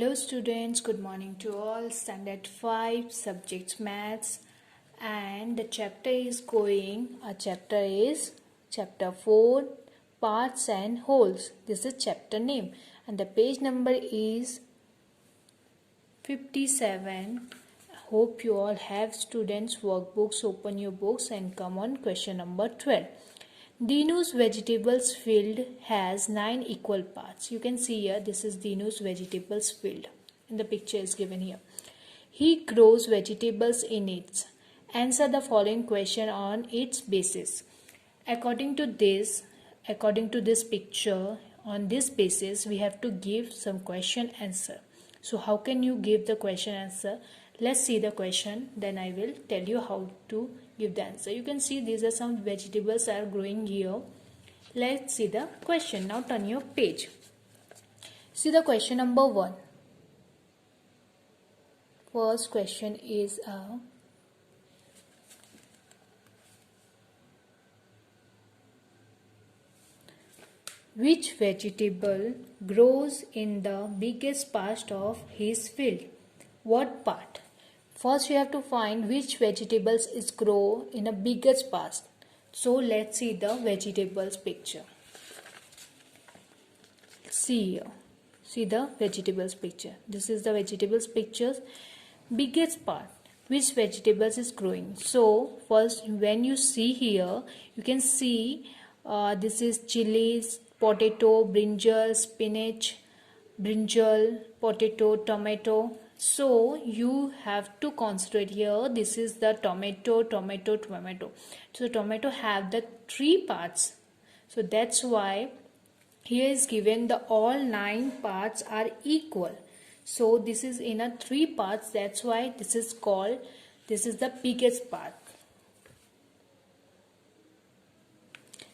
Hello students, good morning to all. Standard 5 subjects maths, and the chapter is chapter 4, parts and wholes. This is chapter name and the page number is 57. Hope you all have students workbooks. Open your books and come on question number 12. Dinu's vegetables field has 9 equal parts. You can see here, this is Dinu's vegetables field. And the picture is given here. He grows vegetables in it. Answer the following question on its basis. According to this picture, on this basis, we have to give some question answer. So how can you give the question answer? Let's see the question, then I will tell you how to give the answer. You can see these are some vegetables are growing here. Let's see the question. Now turn your page. See the question number 1. First question is which vegetable grows in the biggest part of his field? What part? First we have to find which vegetables is grow in a biggest part. So let's see the vegetables picture. See here. See the vegetables picture. This is the vegetables pictures. Biggest part. Which vegetables is growing? So first when you see here, you can see this is chilies, potato, brinjal, spinach, brinjal, potato, tomato. So you have to concentrate here. This is the tomato. So tomato have the 3 parts. So that's why here is given the all 9 parts are equal. So this is in a 3 parts. That's why this is the biggest part.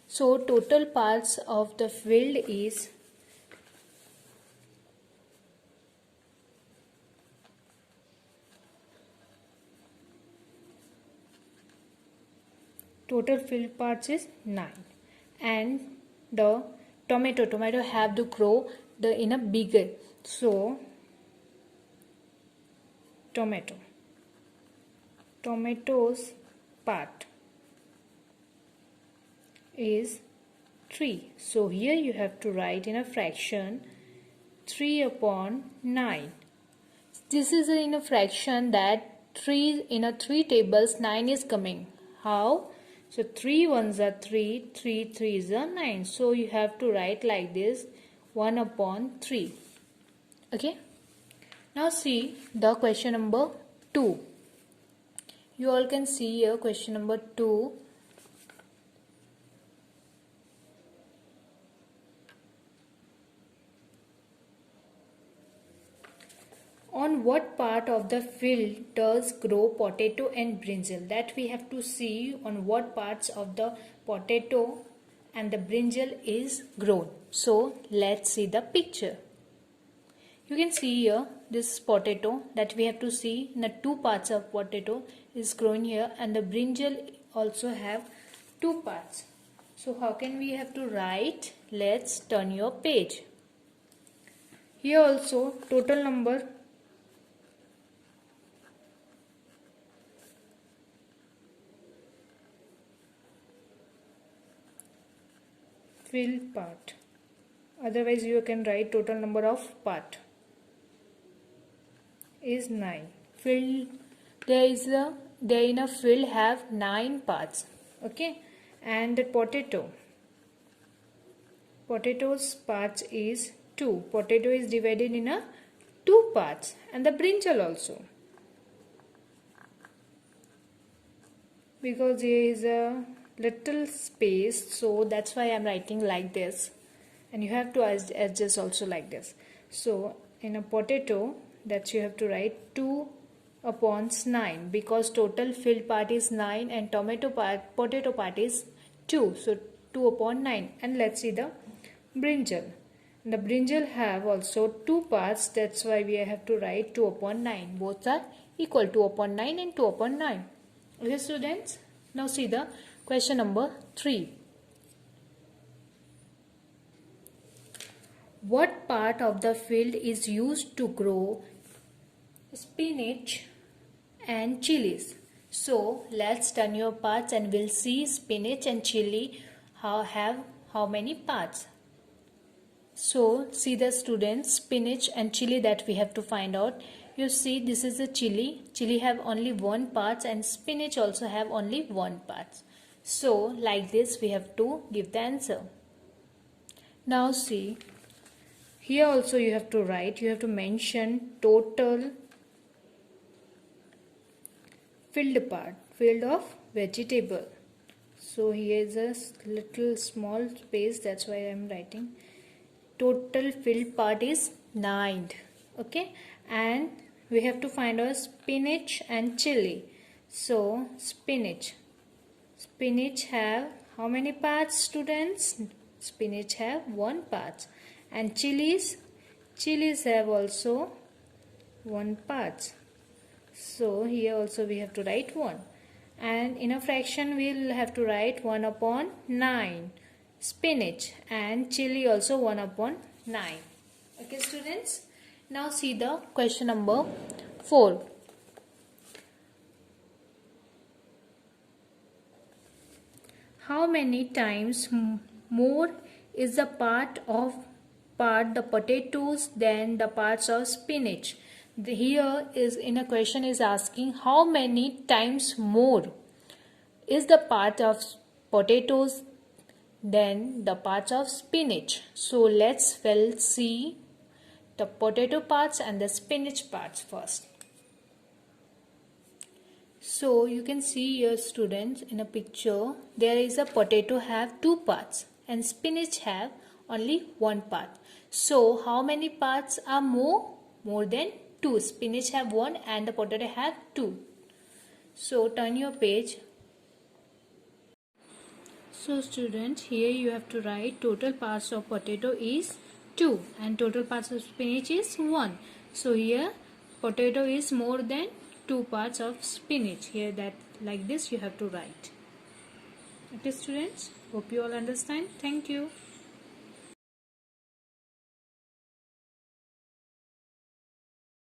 So total parts of the field is total field parts is 9, and the tomato have to grow in a bigger. So tomatoes part is 3. So here you have to write in a fraction 3 upon 9. This is in a fraction that 3 in a 3 tables 9 is coming. How? So 3 ones are 3, 3 threes are 9. So you have to write like this 1 upon 3. Okay. Now see the question number 2. You all can see here question number 2. On what part of the field does grow potato and brinjal? That we have to see on what parts of the potato and the brinjal is grown. So let's see the picture. You can see here this potato that we have to see in the 2 parts of potato is grown here, and the brinjal also have 2 parts. So how can we have to write? Let's turn your page. Here also total number field part. Otherwise you can write total number of part is 9. Field there in a field have 9 parts. Okay, and the potato's parts is 2. Potato is divided in a 2 parts, and the brinjal also, because there is a little space, so that's why I'm writing like this, and you have to adjust also like this. So in a potato, that you have to write 2 upon 9, because total field part is 9 and potato part is 2, so 2 upon 9. And let's see the brinjal. The brinjal have also 2 parts, that's why we have to write 2 upon 9. Both are equal, 2 upon 9 and 2 upon 9. Okay students, now see the question number 3. What part of the field is used to grow spinach and chilies? So let's turn your parts and we'll see spinach and chili have how many parts. So see the students, spinach and chili that we have to find out. You see this is a chili. Chili have only one part and spinach also have only one part. So like this we have to give the answer. Now see, here also you have to write, you have to mention total filled part, field of vegetable. So here is a little small space, that's why I am writing. Total filled part is 9. Okay, and we have to find our spinach and chili. So spinach have how many parts, students? Spinach have one part. And chilies have also one part. So here also we have to write 1. And in a fraction we will have to write 1 upon 9. Spinach and chili also 1 upon 9. Okay students. Now see the question number 4. How many times more is the part the potatoes than the parts of spinach? Here is in a question is asking how many times more is the part of potatoes than the parts of spinach. So let's see the potato parts and the spinach parts first. So you can see here students in a picture, there is a potato have 2 parts and spinach have only 1 part. So how many parts are more? More than 2. Spinach have 1 and the potato have 2. So turn your page. So students, here you have to write total parts of potato is 2 and total parts of spinach is 1. So here potato is more than 2 parts of spinach. Here that like this you have to write. Okay students, hope you all understand. Thank you.